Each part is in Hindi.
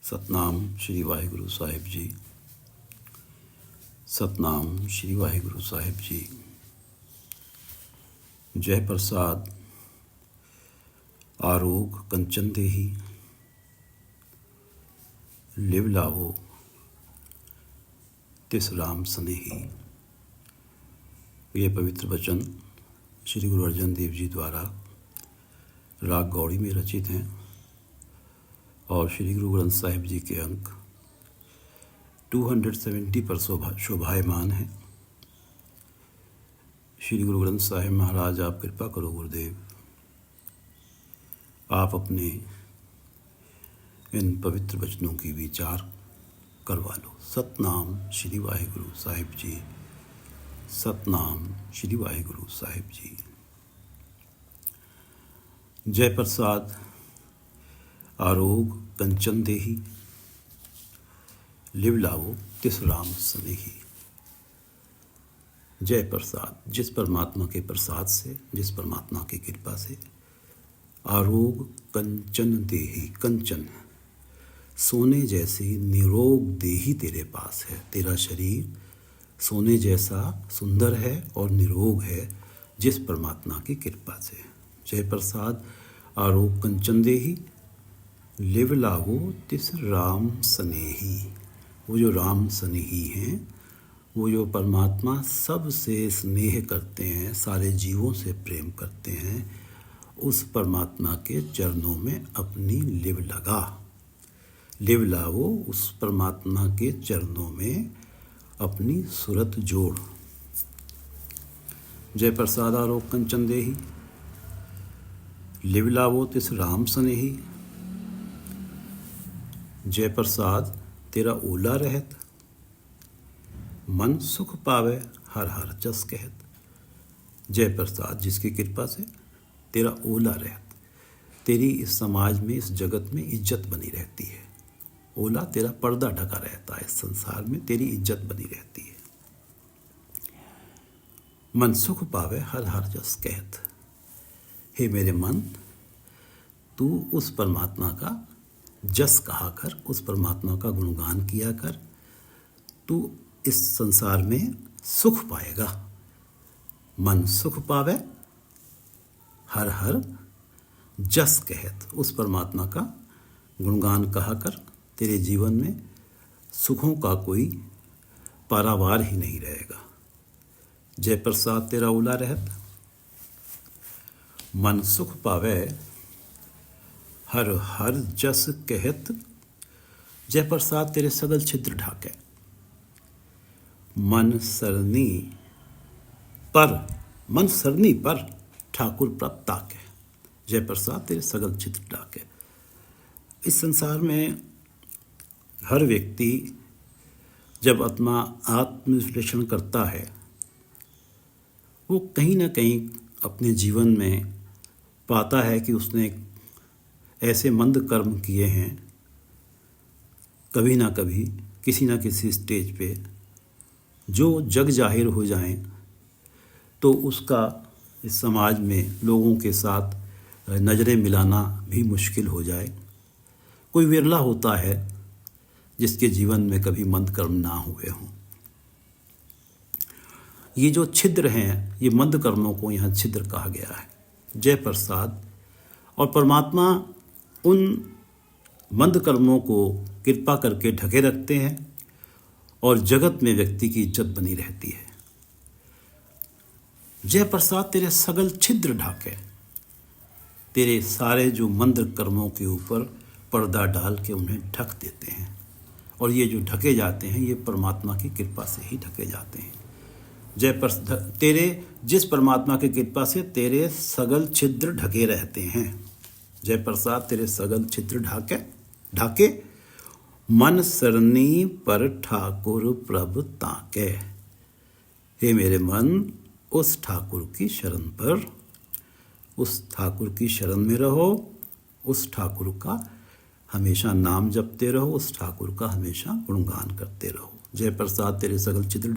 सतनाम श्री वाहिगुरु साहिब जी। सतनाम श्री वाहिगुरु साहिब जी। जय प्रसाद आरोग कंचन देही, लिव लावो तिस राम स्नेही। ये पवित्र वचन श्री गुरु अर्जन देव जी द्वारा राग गौड़ी में रचित हैं और श्री गुरु ग्रंथ साहिब जी के अंक 270 पर शोभायमान हैं। श्री गुरु ग्रंथ साहिब महाराज, आप कृपा करो गुरुदेव, आप अपने इन पवित्र वचनों की विचार करवा लो। सतनाम श्री वाहिगुरु साहिब जी। सतनाम श्री वाहिगुरु साहिब जी। जय प्रसाद आरोग कंचन देही, लिव लावो तिस राम स्नेही। जय प्रसाद, जिस परमात्मा के प्रसाद से, जिस परमात्मा की कृपा से आरोग कंचन देही, कंचन सोने जैसी निरोग देही तेरे पास है। तेरा शरीर सोने जैसा सुंदर है और निरोग है जिस परमात्मा की कृपा से। जय प्रसाद आरोग कंचन देही, लिव लावो तिस राम स्नेही। वो जो राम स्नेही हैं, वो जो परमात्मा सबसे स्नेह करते हैं, सारे जीवों से प्रेम करते हैं, उस परमात्मा के चरणों में अपनी लिव लगा। लिव लावो, उस परमात्मा के चरणों में अपनी सूरत जोड़। जय प्रसाद आरोग कंचन देही, लिव लावो तिस राम स्नेही। जय प्रसाद तेरा ओला रहत, मन सुख पावे हर हर जस कहत। जय प्रसाद, जिसकी कृपा से तेरा ओला रहत, तेरी इस समाज में, इस जगत में इज्जत बनी रहती है। ओला तेरा पर्दा ढका रहता है, इस संसार में तेरी इज्जत बनी रहती है। मन सुख पावे हर हर जस कहत। हे मेरे मन, तू उस परमात्मा का जस कहा कर, उस परमात्मा का गुणगान किया कर। तू इस संसार में सुख पाएगा। मन सुख पावे हर हर जस कहत, उस परमात्मा का गुणगान कहा कर। तेरे जीवन में सुखों का कोई पारावार ही नहीं रहेगा। जय प्रसाद तेरा ओला रहत, मन सुख पावे हर हर जस कहत। जय प्रसाद तेरे सगल छिद्र ढाके, मन सरनी पर ठाकुर प्रभ ताके। जय प्रसाद तेरे सगल छिद्र ढाके। इस संसार में हर व्यक्ति जब अपना आत्मविश्लेषण करता है, वो कहीं ना कहीं अपने जीवन में पाता है कि उसने ऐसे मंद कर्म किए हैं, कभी ना कभी किसी ना किसी स्टेज पे, जो जग जाहिर हो जाएं तो उसका इस समाज में लोगों के साथ नज़रें मिलाना भी मुश्किल हो जाए। कोई विरला होता है जिसके जीवन में कभी मंद कर्म ना हुए हों। ये जो छिद्र हैं, ये मंद कर्मों को यहाँ छिद्र कहा गया है। जय प्रसाद। और परमात्मा उन मंद कर्मों को कृपा करके ढके रखते हैं और जगत में व्यक्ति की इज्जत बनी रहती है। जय प्रसाद तेरे सगल छिद्र ढाके, तेरे सारे जो मंद कर्मों के ऊपर पर्दा डाल के उन्हें ढक देते हैं। और ये जो ढके जाते हैं, ये परमात्मा की कृपा से ही ढके जाते हैं। जय प्रसाद तेरे, जिस परमात्मा की कृपा से तेरे सगल छिद्र ढके रहते हैं। जय प्रसाद तेरे सगल छिद्र ढाके, मन सरनी पर ठाकुर प्रभ ताके। हे मेरे मन, उस ठाकुर की शरण पर, उस ठाकुर की शरण में रहो। उस ठाकुर का हमेशा नाम जपते रहो, उस ठाकुर का हमेशा गुणगान करते रहो। जय प्रसाद तेरे सगल छिद्र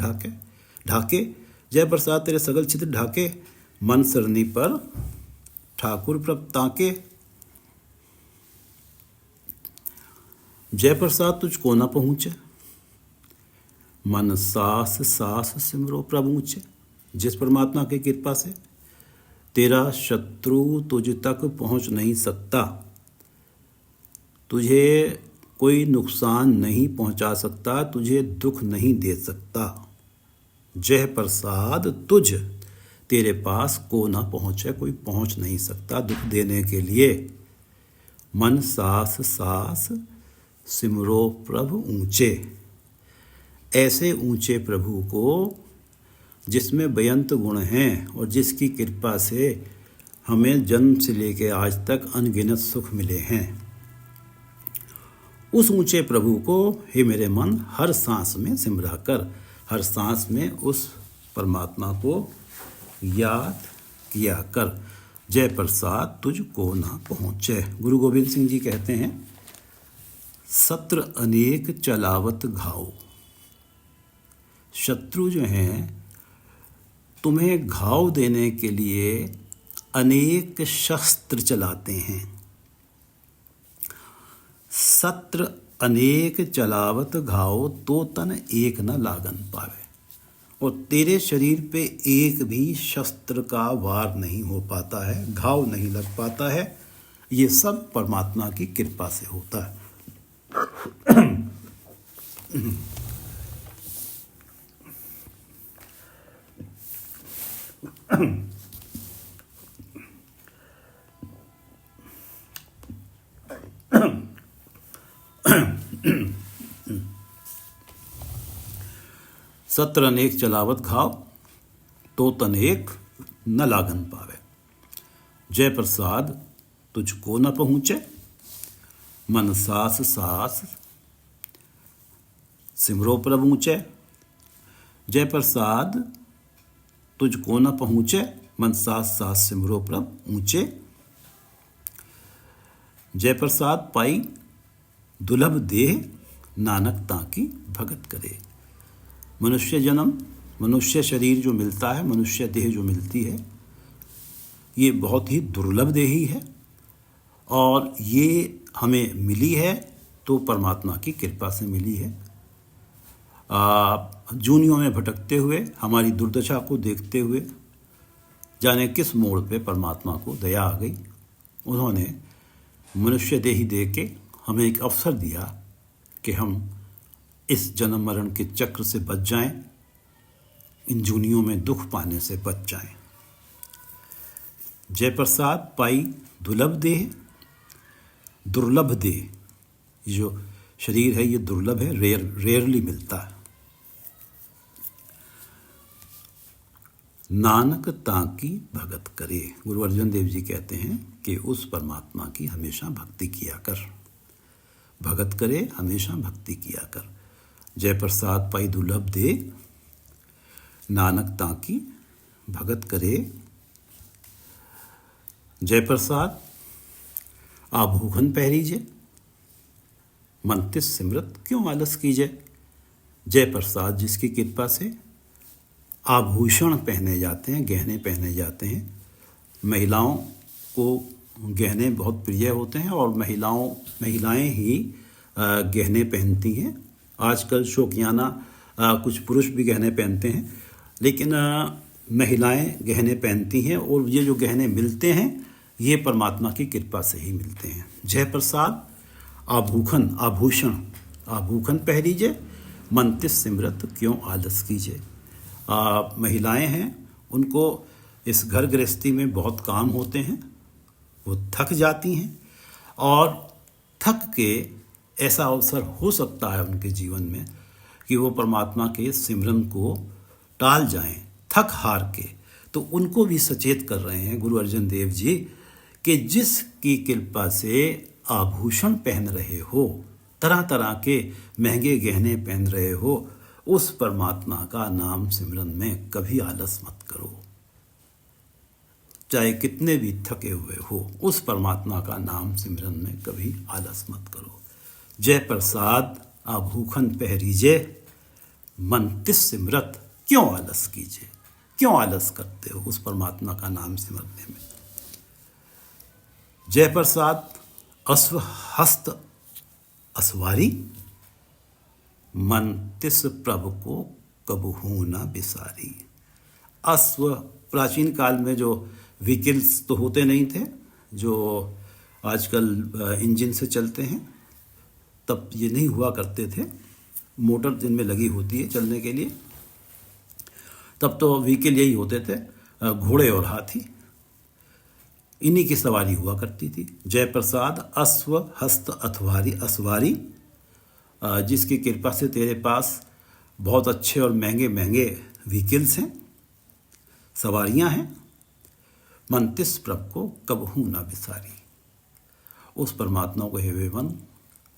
ढाके। जय प्रसाद तेरे सगल छिद्र ढाके, मन सरनी पर ठाकुर प्रभ ताके। जय प्रसाद तुझको न पहुँचे, मन सास सास सिमरो प्रभु ऊँचे। जिस परमात्मा की कृपा से तेरा शत्रु तुझ तक पहुँच नहीं सकता, तुझे कोई नुकसान नहीं पहुँचा सकता, तुझे दुख नहीं दे सकता। जय प्रसाद तुझ तेरे पास को ना पहुँचे, कोई पहुँच नहीं सकता दुख देने के लिए। मन सास सास सिमरो प्रभु ऊँचे। ऐसे ऊँचे प्रभु को जिसमें बेअंत गुण हैं और जिसकी कृपा से हमें जन्म से लेकर आज तक अनगिनत सुख मिले हैं, उस ऊँचे प्रभु को हे मेरे मन हर सांस में सिमरा कर, हर सांस में उस परमात्मा को याद किया कर। जय प्रसाद तुझको ना पहुँचे। गुरु गोविंद सिंह जी कहते हैं, सत्र अनेक चलावत घाव। शत्रु जो हैं तुम्हें घाव देने के लिए अनेक शस्त्र चलाते हैं। सत्र अनेक चलावत घाव, तो तन एक न लागन पावे। और तेरे शरीर पे एक भी शस्त्र का वार नहीं हो पाता है, घाव नहीं लग पाता है। ये सब परमात्मा की कृपा से होता है। सत्र अनेक चलावत घाव, तो तनेक न लागन पावे। जय प्रसाद तुझको न पहुँचे, मन सास सास सिमरो प्रभु ऊँचे। जय प्रसाद तुझको न पहुँचे, मन सास सास सिमरो प्रभु ऊँचे। जय प्रसाद पाई दुर्लभ देह, नानक ताकी भगत करे। मनुष्य जन्म, मनुष्य शरीर जो मिलता है, मनुष्य देह जो मिलती है, ये बहुत ही दुर्लभ देही है और ये हमें मिली है तो परमात्मा की कृपा से मिली है। जूनियों में भटकते हुए, हमारी दुर्दशा को देखते हुए, जाने किस मोड़ पे परमात्मा को दया आ गई, उन्होंने मनुष्य देही दे के हमें एक अवसर दिया कि हम इस जन्म मरण के चक्र से बच जाएं, इन जूनियों में दुख पाने से बच जाएं। जय प्रसाद पाई दुर्लभ देह, दुर्लभ देह, जो शरीर है ये दुर्लभ है, रेयरली मिलता है। नानक ताकी भगत करे। गुरु अर्जन देव जी कहते हैं कि उस परमात्मा की हमेशा भक्ति किया कर, भगत करे, हमेशा भक्ति किया कर। जय प्रसाद पाई दुर्लभ दे, नानक ताकी भगत करे। जय प्रसाद आभूखन पहरीजे, मन तिस सिमरत क्यों आलस कीजे। जय प्रसाद जिसकी कृपा से आभूषण पहने जाते हैं, गहने पहने जाते हैं। महिलाओं को गहने बहुत प्रिय होते हैं और महिलाएं ही गहने पहनती हैं। आजकल शौकियाना कुछ पुरुष भी गहने पहनते हैं, लेकिन महिलाएं गहने पहनती हैं और ये जो गहने मिलते हैं ये परमात्मा की कृपा से ही मिलते हैं। जय प्रसाद आभूखन आभूषण, आभूखन पहरीजे, मन तिस सिमरत क्यों आलस कीजे। महिलाएं हैं, उनको इस घर गृहस्थी में बहुत काम होते हैं, वो थक जाती हैं और थक के ऐसा अवसर हो सकता है उनके जीवन में कि वो परमात्मा के सिमरन को टाल जाएं, थक हार के। तो उनको भी सचेत कर रहे हैं गुरु अर्जन देव जी कि जिसकी कृपा से आभूषण पहन रहे हो, तरह तरह के महंगे गहने पहन रहे हो, उस परमात्मा का नाम सिमरन में कभी आलस मत करो। चाहे कितने भी थके हुए हो, उस परमात्मा का नाम सिमरन में कभी आलस मत करो। जय प्रसाद आभूखन पहरीजे, मन तिस सिमरत क्यों आलस कीजिए। क्यों आलस करते हो उस परमात्मा का नाम सिमरने में। जय प्रसाद अश्व हस्त असवारी, मन तिस प्रभु को कबहू न बिसारी। अश्व प्राचीन काल में जो व्हीकल्स तो होते नहीं थे जो आजकल इंजन से चलते हैं, तब ये नहीं हुआ करते थे। मोटर जिनमें लगी होती है चलने के लिए, तब तो व्हीकल यही होते थे, घोड़े और हाथी, इन्हीं की सवारी हुआ करती थी। जयप्रसाद अश्व हस्त अथवारी, असवारी, जिसकी कृपा से तेरे पास बहुत अच्छे और महंगे महंगे व्हीकल्स हैं, सवारियां हैं। मन तिस प्रभु को कबहू ना बिसारी। उस परमात्मा को हे वे मन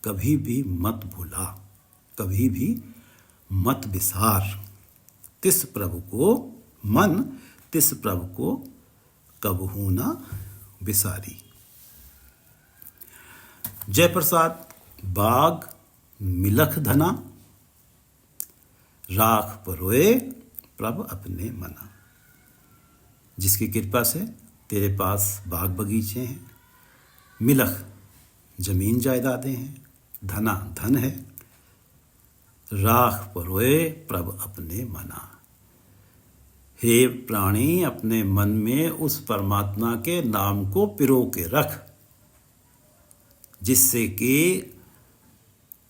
कभी भी मत भूला, कभी भी मत बिसार। तिस प्रभु को, मन तिस प्रभु को कबहू ना बिसारी। जयप्रसाद बाग मिलख धना, राख परोए प्रभु अपने मना। जिसकी कृपा से तेरे पास बाग बगीचे हैं, मिलख जमीन जायदादें हैं, धना धन है, राख परोए प्रभु अपने मना। हे प्राणी, अपने मन में उस परमात्मा के नाम को पिरो के रख, जिससे कि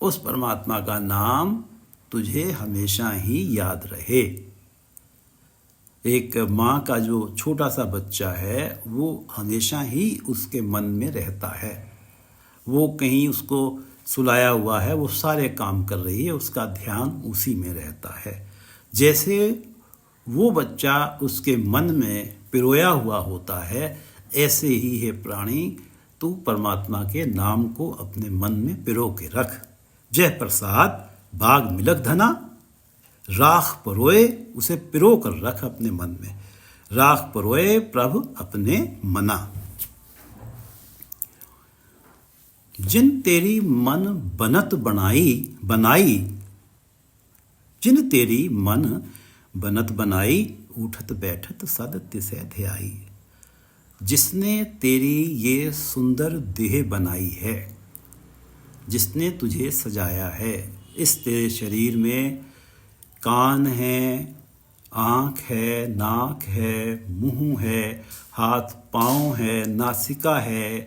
उस परमात्मा का नाम तुझे हमेशा ही याद रहे। एक माँ का जो छोटा सा बच्चा है वो हमेशा ही उसके मन में रहता है। वो कहीं उसको सुलाया हुआ है, वो सारे काम कर रही है, उसका ध्यान उसी में रहता है। जैसे वो बच्चा उसके मन में पिरोया हुआ होता है, ऐसे ही है प्राणी, तू परमात्मा के नाम को अपने मन में पिरो के रख। जय प्रसाद बाग मिलक धना, राख परोए, उसे पिरो कर रख अपने मन में, राख परोए प्रभु अपने मना। जिन तेरी मन बनत बनाई, जिन तेरी मन बनत बनाई, उठत बैठत सद तिसै ध्याई। जिसने तेरी ये सुंदर देह बनाई है, जिसने तुझे सजाया है, इस तेरे शरीर में कान है, आँख है, नाक है, मुंह है, हाथ पाँव है, नासिका है,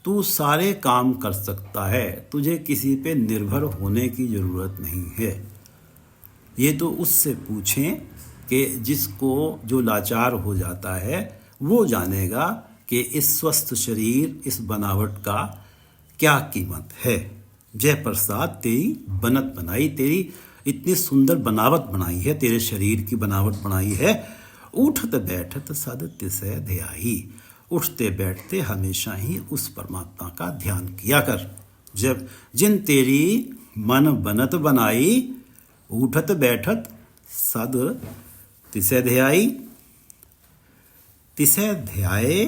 तू सारे काम कर सकता है, तुझे किसी पे निर्भर होने की ज़रूरत नहीं है। ये तो उससे पूछें कि जिसको जो लाचार हो जाता है वो जानेगा कि इस स्वस्थ शरीर, इस बनावट का क्या कीमत है। जय प्रसाद तेरी बनत बनाई, तेरी इतनी सुंदर बनावट बनाई है, तेरे शरीर की बनावट बनाई है। उठत बैठत सद तिसै ध्याई, उठते बैठते हमेशा ही उस परमात्मा का ध्यान किया कर। जब जिन तेरी मन बनत बनाई, उठत बैठत सद तिसै ध्याई। तिसै ध्याए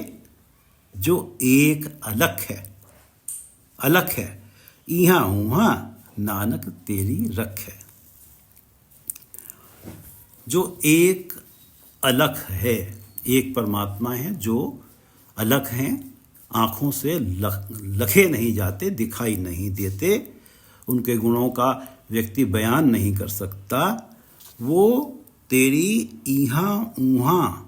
जो एक अलख है, अलख है, इहाँ उहाँ नानक तेरी रख है। जो एक अलख है, एक परमात्मा है जो अलख हैं, आँखों से लखे नहीं जाते, दिखाई नहीं देते, उनके गुणों का व्यक्ति बयान नहीं कर सकता। वो तेरी इहाँ उहाँ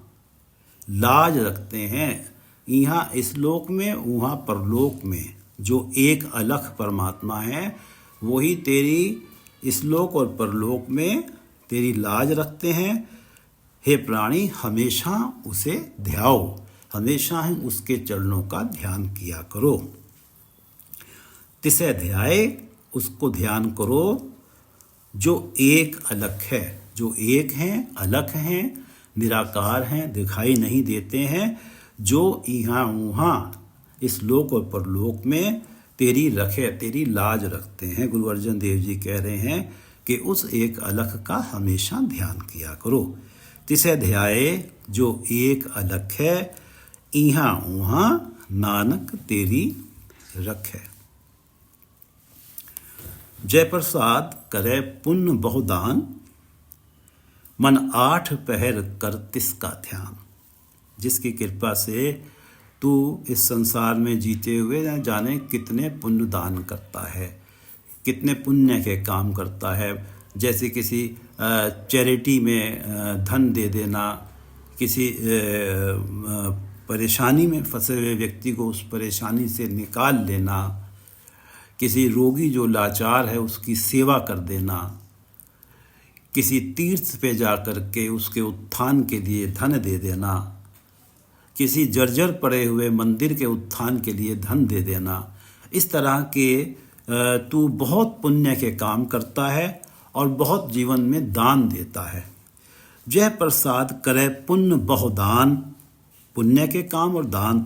लाज रखते हैं, यहाँ इस लोक में, वहाँ परलोक में। जो एक अलख परमात्मा है वही तेरी इस लोक और परलोक में तेरी लाज रखते हैं। हे प्राणी, हमेशा उसे ध्याओ, हमेशा ही उसके चरणों का ध्यान किया करो। तिसै ध्याए, उसको ध्यान करो जो एक अलख है, जो एक हैं, अलख हैं, निराकार हैं, दिखाई नहीं देते हैं, जो यहाँ वहाँ इस लोक और परलोक में तेरी रखे, तेरी लाज रखते हैं। गुरु अर्जन देव जी कह रहे हैं कि उस एक अलख का हमेशा ध्यान किया करो। तिसै ध्याए जो एक अलख है, इहाँ उहाँ नानक तेरी रख है। जय प्रसाद करे पुण्य बहुदान, मन 8 पहर कर तिसका ध्यान। जिसकी कृपा से तू इस संसार में जीते हुए न जाने कितने पुण्य दान करता है, कितने पुण्य के काम करता है, जैसे किसी चैरिटी में धन दे देना, किसी परेशानी में फंसे हुए व्यक्ति को उस परेशानी से निकाल लेना, किसी रोगी जो लाचार है उसकी सेवा कर देना, किसी तीर्थ पे जा कर के उसके उत्थान के लिए धन दे देना, किसी जर्जर पड़े हुए मंदिर के उत्थान के लिए धन दे देना। इस तरह के तू बहुत पुण्य के काम करता है और बहुत जीवन में दान देता है। जय प्रसाद करे पुण्य बहुदान, पुण्य के काम और दान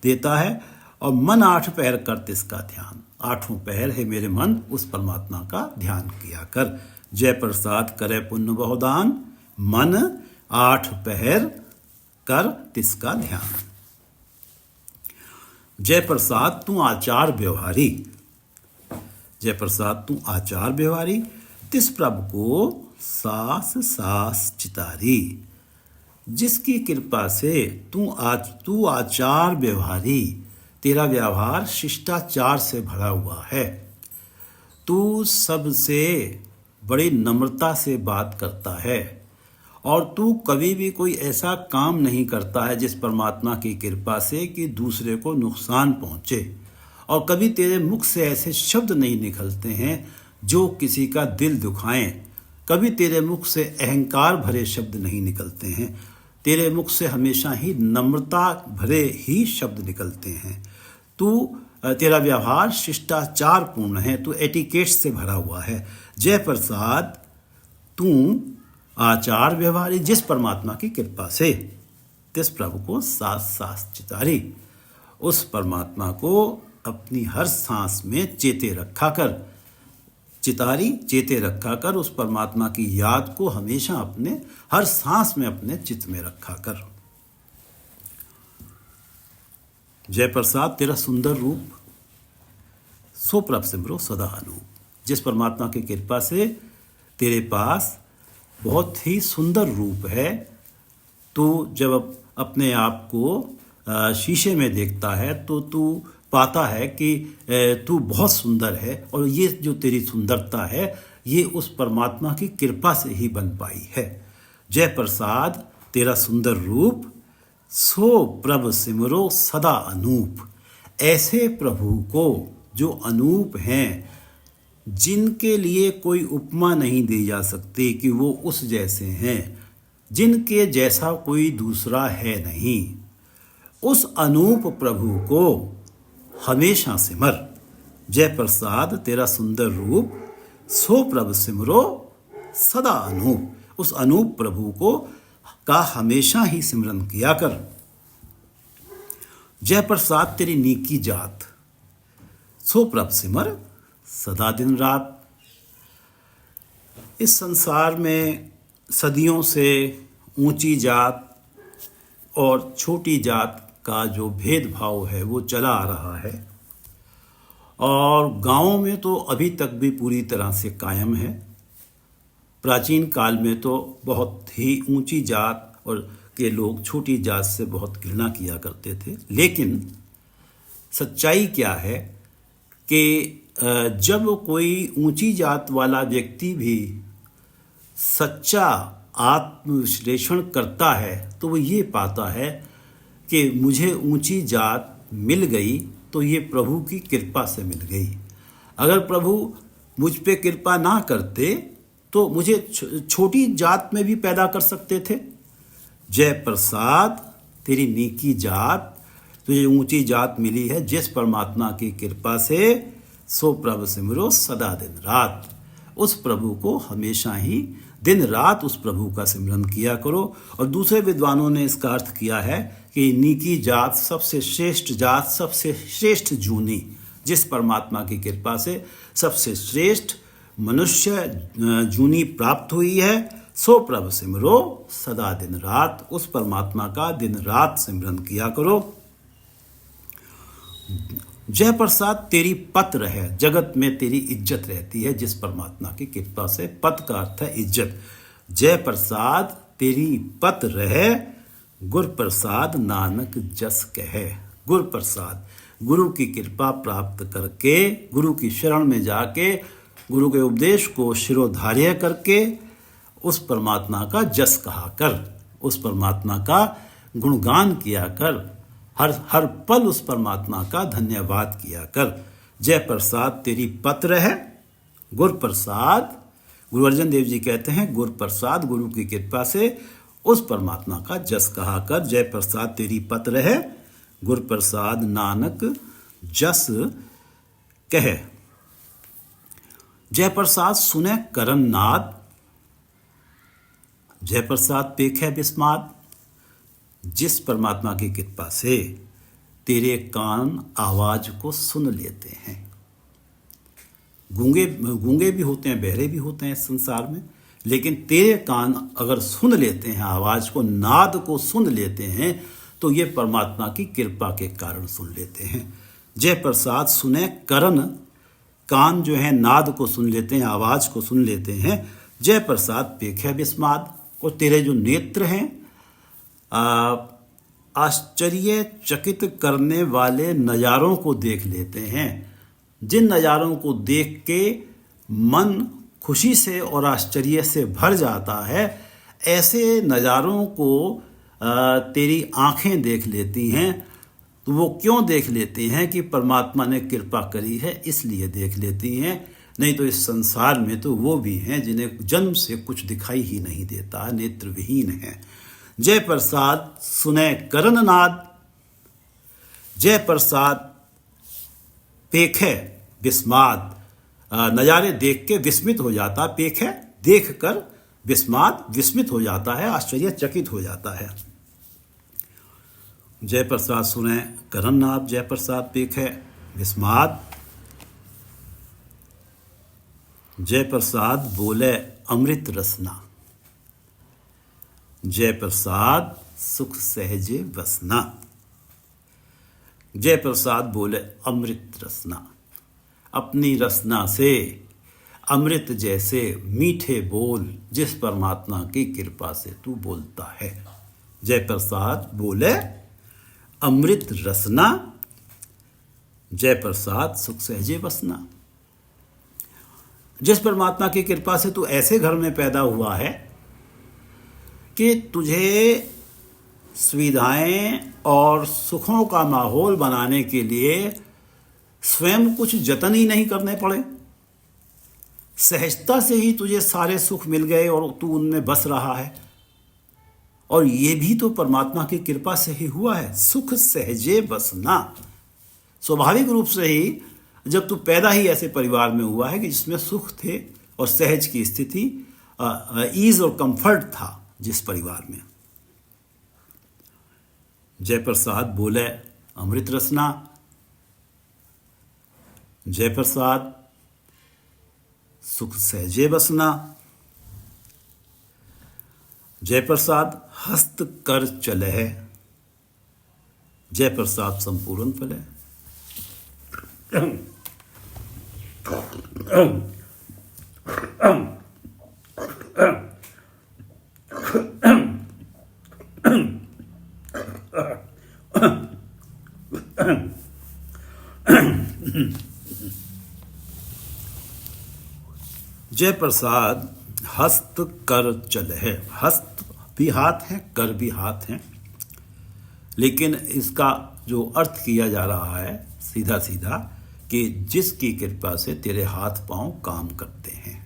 देता है। और मन 8 पहर कर तिसका ध्यान, 8वां पहर है मेरे मन उस परमात्मा का ध्यान किया कर। जय प्रसाद करे पुण्य बहुदान, मन 8 पहर कर तिसका ध्यान। जय प्रसाद तू आचार व्यवहारी, जय प्रसाद तू आचार व्यवहारी, तिस प्रभु को सास सास चितारी। जिसकी कृपा से तू आचार व्यवहारी, तेरा व्यवहार शिष्टाचार से भरा हुआ है। तू सबसे बड़ी नम्रता से बात करता है और तू कभी भी कोई ऐसा काम नहीं करता है जिस परमात्मा की कृपा से कि दूसरे को नुकसान पहुंचे। और कभी तेरे मुख से ऐसे शब्द नहीं निकलते हैं जो किसी का दिल दुखाएं। कभी तेरे मुख से अहंकार भरे शब्द नहीं निकलते हैं। तेरे मुख से हमेशा ही नम्रता भरे ही शब्द निकलते हैं। तेरा व्यवहार शिष्टाचार पूर्ण है, तू एटिकेट से भरा हुआ है। जय प्रसाद तू आचार व्यवहारी, जिस परमात्मा की कृपा से तिस प्रभु को सास सास चितारी। उस परमात्मा को अपनी हर सांस में चेते रखा कर, चितारी चेते रखा कर। उस परमात्मा की याद को हमेशा अपने हर सांस में अपने चित्त में रखा कर। जय प्रसाद तेरा सुंदर रूप, सो प्रभ सिमरो सदा अनूप। जिस परमात्मा की कृपा से तेरे पास बहुत ही सुंदर रूप है। तू जब अपने आप को शीशे में देखता है तो तू पाता है कि तू बहुत सुंदर है और ये जो तेरी सुंदरता है ये उस परमात्मा की कृपा से ही बन पाई है। जय प्रसाद तेरा सुंदर रूप, सो प्रभु सिमरो सदा अनूप। ऐसे प्रभु को जो अनूप हैं, जिनके लिए कोई उपमा नहीं दी जा सकती कि वो उस जैसे हैं, जिनके जैसा कोई दूसरा है नहीं, उस अनूप प्रभु को हमेशा सिमर। जय प्रसाद तेरा सुंदर रूप, सो प्रभु सिमरो सदा अनूप। उस अनूप प्रभु को का हमेशा ही सिमरन किया कर। जय प्रसाद तेरी नीकी जात, सो प्रभ सिमर सदा दिन रात। इस संसार में सदियों से ऊंची जात और छोटी जात का जो भेदभाव है वो चला आ रहा है और गांवों में तो अभी तक भी पूरी तरह से कायम है। प्राचीन काल में तो बहुत ही ऊंची जात और के लोग छोटी जात से बहुत घृणा किया करते थे। लेकिन सच्चाई क्या है कि जब कोई ऊंची जात वाला व्यक्ति भी सच्चा आत्मविश्लेषण करता है तो वो ये पाता है कि मुझे ऊंची जात मिल गई तो ये प्रभु की कृपा से मिल गई। अगर प्रभु मुझ पे कृपा ना करते तो मुझे छोटी जात में भी पैदा कर सकते थे। जय प्रसाद तेरी नीकी जात, तुझे ऊंची जात मिली है जिस परमात्मा की कृपा से, सो प्रभु सिमरो सदा दिन रात। उस प्रभु को हमेशा ही दिन रात उस प्रभु का सिमरन किया करो। और दूसरे विद्वानों ने इसका अर्थ किया है कि नीकी जात सबसे श्रेष्ठ जात, सबसे श्रेष्ठ जूनी, जिस परमात्मा की कृपा से सबसे श्रेष्ठ मनुष्य जूनी प्राप्त हुई है, सो प्रभु सिमरो सदा दिन रात। उस परमात्मा का दिन रात सिमरन किया करो। जय प्रसाद तेरी पत रहे, जगत में तेरी इज्जत रहती है जिस परमात्मा की कृपा से। पत का अर्थ है इज्जत। जय प्रसाद तेरी पत रहे, गुर प्रसाद नानक जस कहे। गुर प्रसाद, गुरु की कृपा प्राप्त करके, गुरु की शरण में जाके गुरु के उपदेश को शिरोधार्य करके उस परमात्मा का जस कहा कर, उस परमात्मा का गुणगान किया कर, हर पल उस परमात्मा का धन्यवाद किया कर। जय प्रसाद तेरी पत्र है, गुरु प्रसाद, गुरु अर्जन देव जी कहते हैं गुरु प्रसाद, गुरु की कृपा से उस परमात्मा का जस कहा कर। जय प्रसाद तेरी पत्र है, गुरु प्रसाद नानक जस कहे। जय प्रसाद सुने करन नाद, जय प्रसाद पेखे बिस्माद। जिस परमात्मा की कृपा से तेरे कान आवाज को सुन लेते हैं। गूंगे भी होते हैं, बहरे भी होते हैं इस संसार में, लेकिन तेरे कान अगर सुन लेते हैं आवाज को, नाद को सुन लेते हैं, तो ये परमात्मा की कृपा के कारण सुन लेते हैं। जय प्रसाद सुने करन, कान जो है नाद को सुन लेते हैं, आवाज को सुन लेते हैं। जय प्रसाद पेखे बिस्माद, और तेरे जो नेत्र हैं आश्चर्यचकित करने वाले नज़ारों को देख लेते हैं। जिन नज़ारों को देख के मन खुशी से और आश्चर्य से भर जाता है, ऐसे नज़ारों को तेरी आंखें देख लेती हैं। तो वो क्यों देख लेती हैं? कि परमात्मा ने कृपा करी है इसलिए देख लेती हैं। नहीं तो इस संसार में तो वो भी हैं जिन्हें जन्म से कुछ दिखाई ही नहीं देता, नेत्र विहीन है। जय प्रसाद सुने करन नाद, जय प्रसाद पेखे विस्माद, नज़ारे देख के विस्मित हो जाता, पेखे देख कर, विस्माद विस्मित हो जाता है, आश्चर्यचकित हो जाता है। जय प्रसाद सुने करन नाद, जय प्रसाद पेखे विस्माद। जय प्रसाद बोले अमृत रसना, जय प्रसाद सुख सहजे बसना। जय प्रसाद बोले अमृत रसना, अपनी रसना से अमृत जैसे मीठे बोल जिस परमात्मा की कृपा से तू बोलता है। जय प्रसाद बोले अमृत रसना, जय प्रसाद सुख सहजे बसना। जिस परमात्मा की कृपा से तू ऐसे घर में पैदा हुआ है कि तुझे सुविधाएं और सुखों का माहौल बनाने के लिए स्वयं कुछ जतन ही नहीं करने पड़े, सहजता से ही तुझे सारे सुख मिल गए और तू उनमें बस रहा है। और ये भी तो परमात्मा की कृपा से ही हुआ है, सुख सहजे बसना। स्वाभाविक रूप से ही जब तू पैदा ही ऐसे परिवार में हुआ है कि जिसमें सुख थे और सहज की स्थिति, ईज और कंफर्ट था जिस परिवार में। जय प्रसाद बोले अमृत रसना, जय प्रसाद सुख सहजे बसना। जय प्रसाद हस्त कर चले है, जय प्रसाद संपूर्ण फले। जय प्रसाद हस्त कर चले है, हस्त भी हाथ है, कर भी हाथ है, लेकिन इसका जो अर्थ किया जा रहा है सीधा सीधा कि जिसकी कृपा से तेरे हाथ पांव काम करते हैं।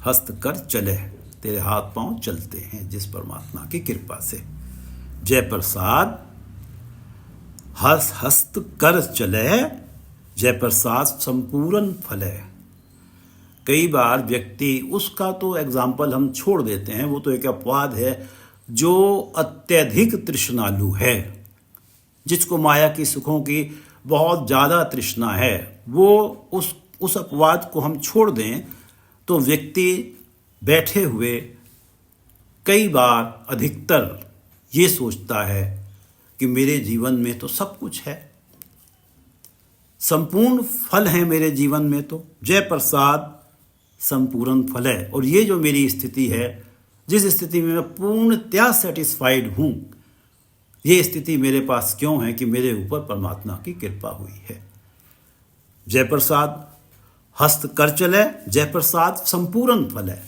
हस्त कर चले, तेरे हाथ पांव चलते हैं जिस परमात्मा की कृपा से। जय प्रसाद हस्त कर चले, जय प्रसाद संपूर्ण फले। कई बार व्यक्ति, उसका तो एग्जाम्पल हम छोड़ देते हैं, वो तो एक अपवाद है, जो अत्यधिक तृष्णालु है, जिसको माया की सुखों की बहुत ज़्यादा तृष्णा है, वो उस अपवाद को हम छोड़ दें तो व्यक्ति बैठे हुए कई बार अधिकतर ये सोचता है कि मेरे जीवन में तो सब कुछ है, संपूर्ण फल है मेरे जीवन में तो। जय प्रसाद संपूर्ण फल है। और ये जो मेरी स्थिति है, जिस स्थिति में मैं पूर्णतया सेटिस्फाइड हूँ, ये स्थिति मेरे पास क्यों है? कि मेरे ऊपर परमात्मा की कृपा हुई है। जय प्रसाद हस्त कर चले जयप्रसाद संपूर्ण फल है।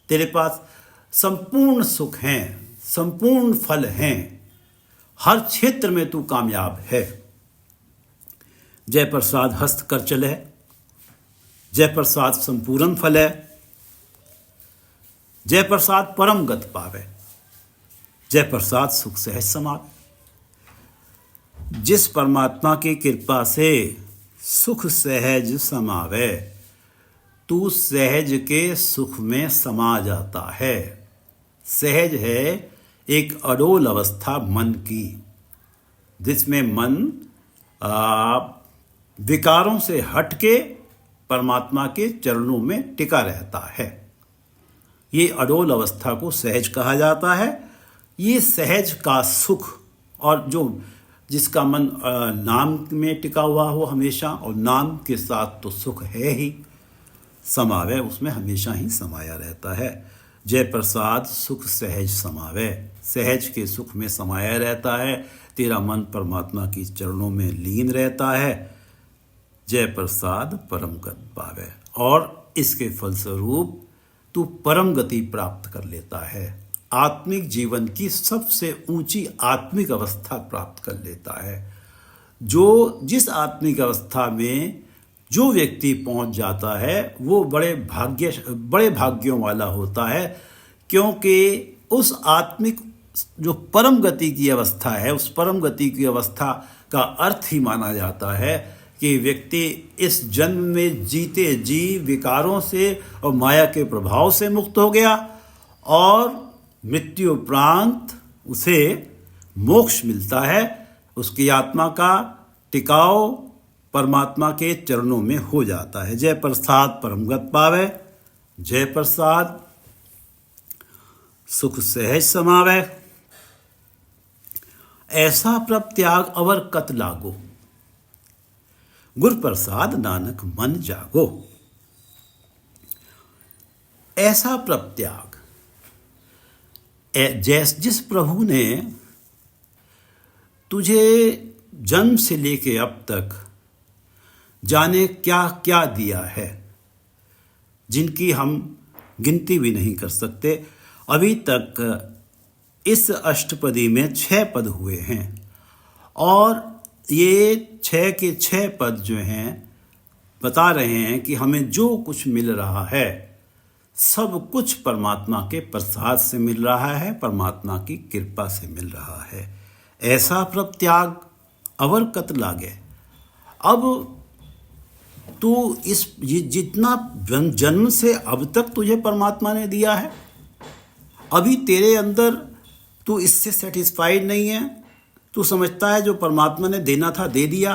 तेरे पास संपूर्ण सुख हैं, संपूर्ण फल हैं, हर क्षेत्र में तू कामयाब है। जयप्रसाद हस्त कर चले, जयप्रसाद संपूर्ण फल है, जयप्रसाद परम गत पावे, जयप्रसाद सुख सहज समावे। जिस परमात्मा की कृपा से सुख सहज समावे, तू सहज के सुख में समा जाता है। सहज है एक अडोल अवस्था मन की, जिसमें मन विकारों से हटके परमात्मा के चरणों में टिका रहता है। ये अडोल अवस्था को सहज कहा जाता है। ये सहज का सुख, और जो जिसका मन नाम में टिका हुआ हो हमेशा, और नाम के साथ तो सुख है ही, समावे उसमें हमेशा ही समाया रहता है। जय प्रसाद सुख सहज समावे, सहज के सुख में समाया रहता है। तेरा मन परमात्मा की चरणों में लीन रहता है। जय प्रसाद परम गति पावे, और इसके फलस्वरूप तू परम गति प्राप्त कर लेता है। आत्मिक जीवन की सबसे ऊंची आत्मिक अवस्था प्राप्त कर लेता है। जिस आत्मिक अवस्था में जो व्यक्ति पहुंच जाता है वो बड़े भाग्यों वाला होता है, क्योंकि उस आत्मिक जो परम गति की अवस्था है, उस परम गति की अवस्था का अर्थ ही माना जाता है कि व्यक्ति इस जन्म में जीते जी विकारों से और माया के प्रभाव से मुक्त हो गया, और मृत्यु उपरांत उसे मोक्ष मिलता है। उसकी आत्मा का टिकाव परमात्मा के चरणों में हो जाता है। जय प्रसाद परम गति पावे, जय प्रसाद सुख सहज समावे। ऐसा प्रभ त्याग अवर कत लागो, गुर प्रसाद नानक मन जागो। ऐसा प्रभ त्याग, जिस प्रभु ने तुझे जन्म से लेके अब तक जाने क्या क्या दिया है, जिनकी हम गिनती भी नहीं कर सकते। अभी तक इस अष्टपदी में 6 पद हुए हैं, और ये 6 के 6 पद जो हैं बता रहे हैं कि हमें जो कुछ मिल रहा है सब कुछ परमात्मा के प्रसाद से मिल रहा है, परमात्मा की कृपा से मिल रहा है। ऐसा प्रभ त्याग अवर कत लागे। अब तू जितना जन्म से अब तक तुझे परमात्मा ने दिया है, अभी तेरे अंदर तू इससे सेटिस्फाइड नहीं है। तू समझता है जो परमात्मा ने देना था दे दिया,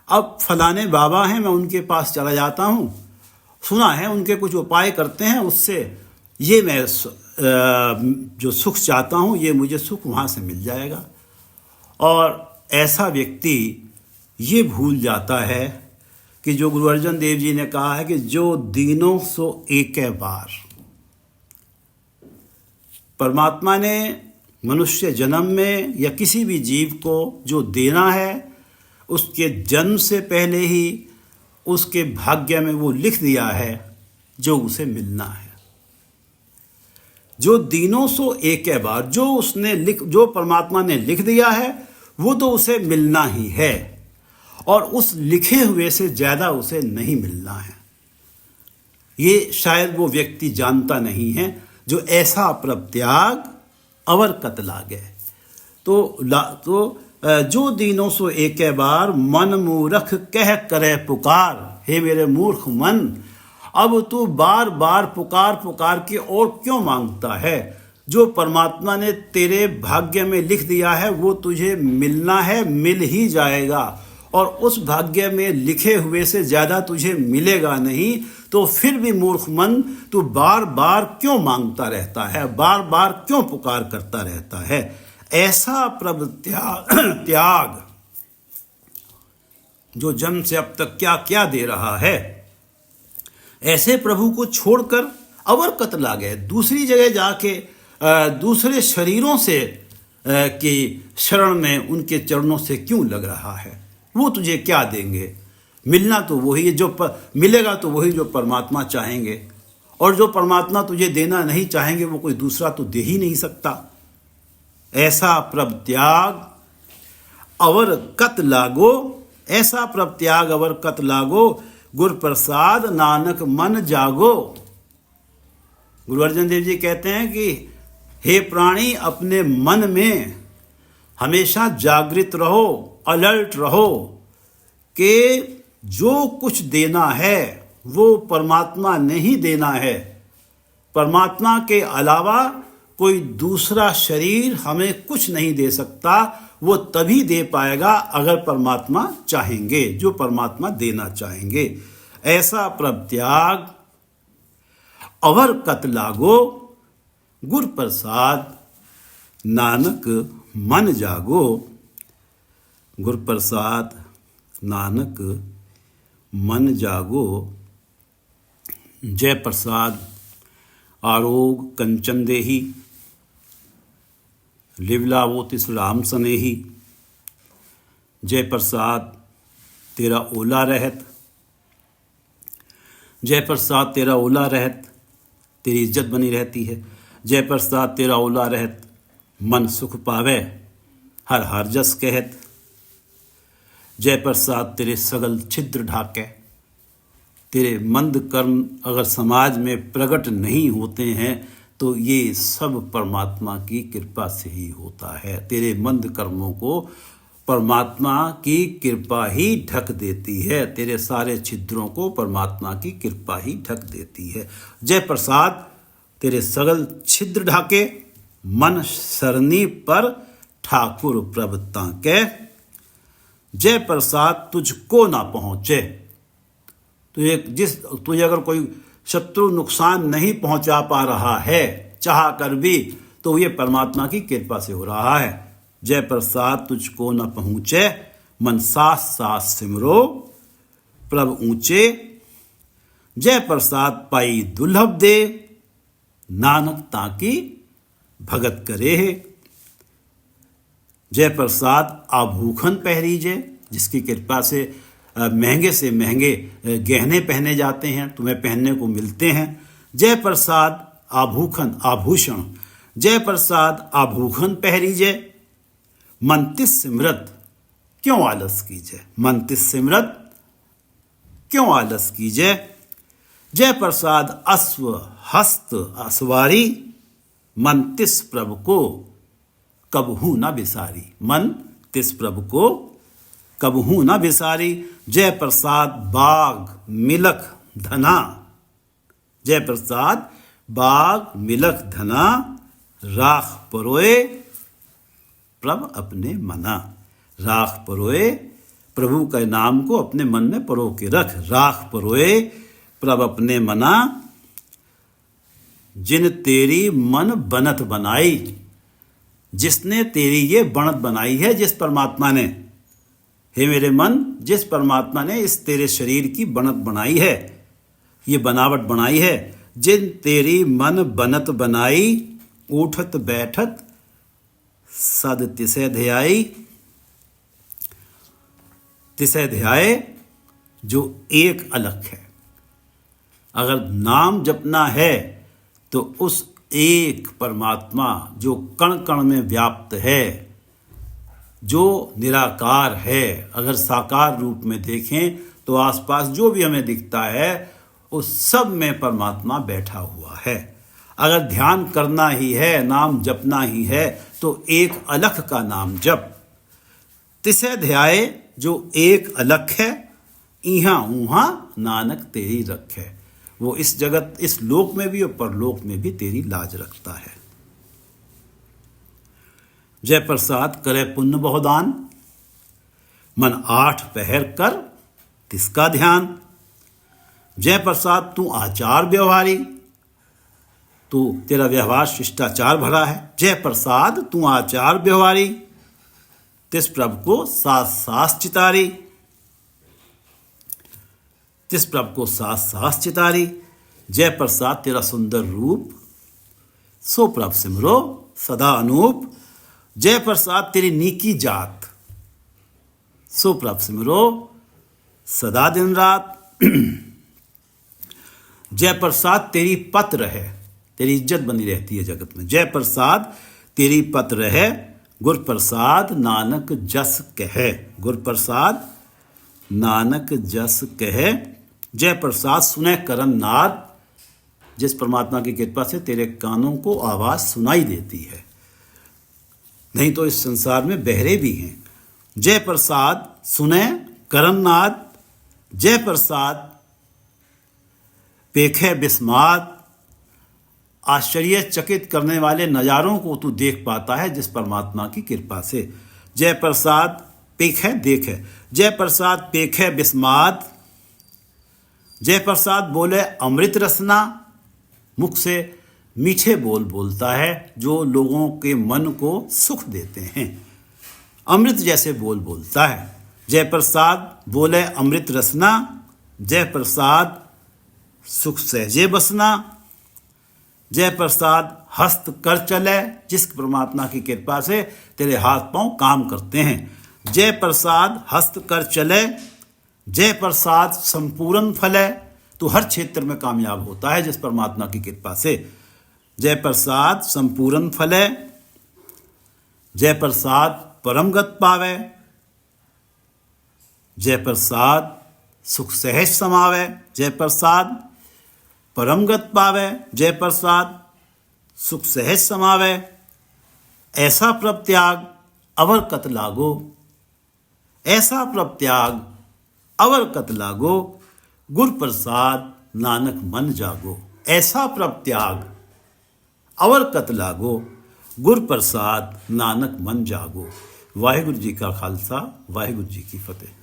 अब फलाने बाबा हैं मैं उनके पास चला जाता हूँ, सुना है उनके कुछ उपाय करते हैं, उससे ये मैं जो सुख चाहता हूँ ये मुझे सुख वहाँ से मिल जाएगा। और ऐसा व्यक्ति ये भूल जाता है कि जो गुरु अर्जन देव जी ने कहा है कि जो दीनों सो एकै बार। परमात्मा ने मनुष्य जन्म में या किसी भी जीव को जो देना है उसके जन्म से पहले ही उसके भाग्य में वो लिख दिया है जो उसे मिलना है। जो दीनों सो एकै बार, जो परमात्मा ने लिख दिया है वो तो उसे मिलना ही है, और उस लिखे हुए से ज़्यादा उसे नहीं मिलना है। ये शायद वो व्यक्ति जानता नहीं है जो ऐसा प्रभ त्याग अवर कत लागे। तो जो दीनों सो एकै बार, मन मूरख कह करे पुकार। हे मेरे मूर्ख मन, अब तू बार बार पुकार के और क्यों मांगता है? जो परमात्मा ने तेरे भाग्य में लिख दिया है वो तुझे मिलना है, मिल ही जाएगा, और उस भाग्य में लिखे हुए से ज़्यादा तुझे मिलेगा नहीं। तो फिर भी मूर्ख मन तू बार बार क्यों मांगता रहता है, बार बार क्यों पुकार करता रहता है? ऐसा प्रभ त्याग जो जन्म से अब तक क्या क्या दे रहा है, ऐसे प्रभु को छोड़कर अवर कत लागे, दूसरी जगह जाके दूसरे शरीरों से की शरण में उनके चरणों से क्यों लग रहा है? वो तुझे क्या देंगे? मिलना तो वही है मिलेगा तो वही जो परमात्मा चाहेंगे, और जो परमात्मा तुझे देना नहीं चाहेंगे वो कोई दूसरा तो दे ही नहीं सकता। ऐसा प्रभ त्याग अवर कत लागो, ऐसा प्रभ त्याग अवर कत लागो, गुर प्रसाद नानक मन जागो। गुरु अर्जन देव जी कहते हैं कि हे प्राणी, अपने मन में हमेशा जागृत रहो, अलर्ट रहो कि जो कुछ देना है वो परमात्मा ने ही देना है। परमात्मा के अलावा कोई दूसरा शरीर हमें कुछ नहीं दे सकता। वो तभी दे पाएगा अगर परमात्मा चाहेंगे, जो परमात्मा देना चाहेंगे। ऐसा प्रत्याग अवर कत लागो, गुर प्रसाद नानक मन जागो। गुर प्रसाद नानक मन जागो। जय प्रसाद आरोग कंचन देही, लिवलावो तिस राम सनेही। जय प्रसाद तेरा ओला रहत, जय प्रसाद तेरा ओला रहत, तेरी इज्जत बनी रहती है। जय प्रसाद तेरा ओला रहत, मन सुख पावे हर हर जस कहत। जय प्रसाद तेरे सगल छिद्र ढाके। तेरे मंद कर्म अगर समाज में प्रकट नहीं होते हैं तो ये सब परमात्मा की कृपा से ही होता है। तेरे मंद कर्मों को परमात्मा की कृपा ही ढक देती है। तेरे सारे छिद्रों को परमात्मा की कृपा ही ढक देती है। जय प्रसाद तेरे सगल छिद्र ढाके, मन सरनी पर ठाकुर प्रभ ताके। जय प्रसाद तुझको ना पहुँचे। तुझे अगर कोई शत्रु नुकसान नहीं पहुंचा पा रहा है चाह कर भी, तो ये परमात्मा की कृपा से हो रहा है। जय प्रसाद तुझको न पहुँचे, मन सास सास सिमरो प्रभ ऊंचे। जय प्रसाद पाई दुर्लभ दे, नानक ताकी भगत करे। जय प्रसाद आभूखन पहरीजे, जिसकी कृपा से महंगे से महंगे गहने पहने जाते हैं, तुम्हें पहनने को मिलते हैं। जय प्रसाद आभूखन आभूषण, जय प्रसाद आभूखन पहरीजे। मन तिस सिमरत क्यों आलस कीजे, मन तिस सिमरत क्यों आलस कीजे। जय प्रसाद अश्व हस्त असवारी, मन तिस प्रभु को कबहू न बिसारी। मन तिस प्रभु को कबहू न बिसारी। जय प्रसाद बाग मिलख धना, जय प्रसाद बाग मिलख धना, राख परोए प्रभ अपने मना। राख परोए, प्रभु के नाम को अपने मन में परो के रख। राख परोए प्रभ अपने मना, जिन तेरी मन बनत बनाई। जिसने तेरी ये बनत बनाई है, जिस परमात्मा ने, हे मेरे मन, जिस परमात्मा ने इस तेरे शरीर की बनत बनाई है, ये बनावट बनाई है, जिन तेरी मन बनत बनाई, उठत बैठत सद तिसे ध्याई। तिसे ध्याए जो एक अलग है। अगर नाम जपना है तो उस एक परमात्मा जो कण कण में व्याप्त है, जो निराकार है, अगर साकार रूप में देखें तो आसपास जो भी हमें दिखता है उस सब में परमात्मा बैठा हुआ है। अगर ध्यान करना ही है, नाम जपना ही है, तो एक अलख का नाम जप। तिसे ध्याए जो एक अलख है, इहाँ उहाँ नानक तेरी रखे। वो इस जगत, इस लोक में भी और परलोक में भी तेरी लाज रखता है। जय प्रसाद करे पुण्य बहुदान, मन 8 पहर कर तिसका ध्यान। जय प्रसाद तू आचार व्यवहारी, तू तेरा व्यवहार शिष्टाचार भरा है। जय प्रसाद तू आचार व्यवहारी, तिस प्रभु को सास सास चितारी। तिस प्रभु को सास सास चितारी। जय प्रसाद तेरा सुंदर रूप, सो प्रभु सिमरो सदा अनूप। जय प्रसाद तेरी नीकी जात, सो प्रभु सिमरो सदा दिन रात। जय प्रसाद तेरी पत रहे, तेरी इज्जत बनी रहती है जगत में। जय प्रसाद तेरी पत रहे, गुर प्रसाद नानक जस कहे। गुर प्रसाद नानक जस कहे। जय प्रसाद सुने करन नाद, जिस परमात्मा की कृपा से तेरे कानों को आवाज सुनाई देती है, नहीं तो इस संसार में बहरे भी हैं। जय प्रसाद सुने करन नाद, जय प्रसाद पेखे बिस्मात। आश्चर्यचकित करने वाले नज़ारों को तू देख पाता है जिस परमात्मा की कृपा से। जय प्रसाद पेखे देखे, जय प्रसाद पेखे बिस्मात। जय प्रसाद बोले अमृत रसना, मुख से मीठे बोल बोलता है जो लोगों के मन को सुख देते हैं। अमृत जैसे बोल बोलता है। जय प्रसाद बोले अमृत रसना, जय प्रसाद सुख सहजे बसना। जय प्रसाद हस्त कर चले, जिस परमात्मा की कृपा से तेरे हाथ पांव काम करते हैं। जय प्रसाद हस्त कर चले, जय प्रसाद संपूर्ण फले। तो हर क्षेत्र में कामयाब होता है जिस परमात्मा की कृपा से। जय प्रसाद संपूर्ण फले, जय प्रसाद परमगत पावे। जय प्रसाद सुख सहज समावे, जय प्रसाद परमगत पावे। जय प्रसाद सुख सहज समावे, ऐसा प्रभ त्याग अवर कत लागो। ऐसा प्रभ त्याग अवर कत लागो, गुर प्रसाद नानक मन जागो। ऐसा प्रभ त्याग अवर कत लागो, गुर प्रसाद नानक मन जागो। वाहिगुरु जी का खालसा, वाहिगुरु जी की फतेह।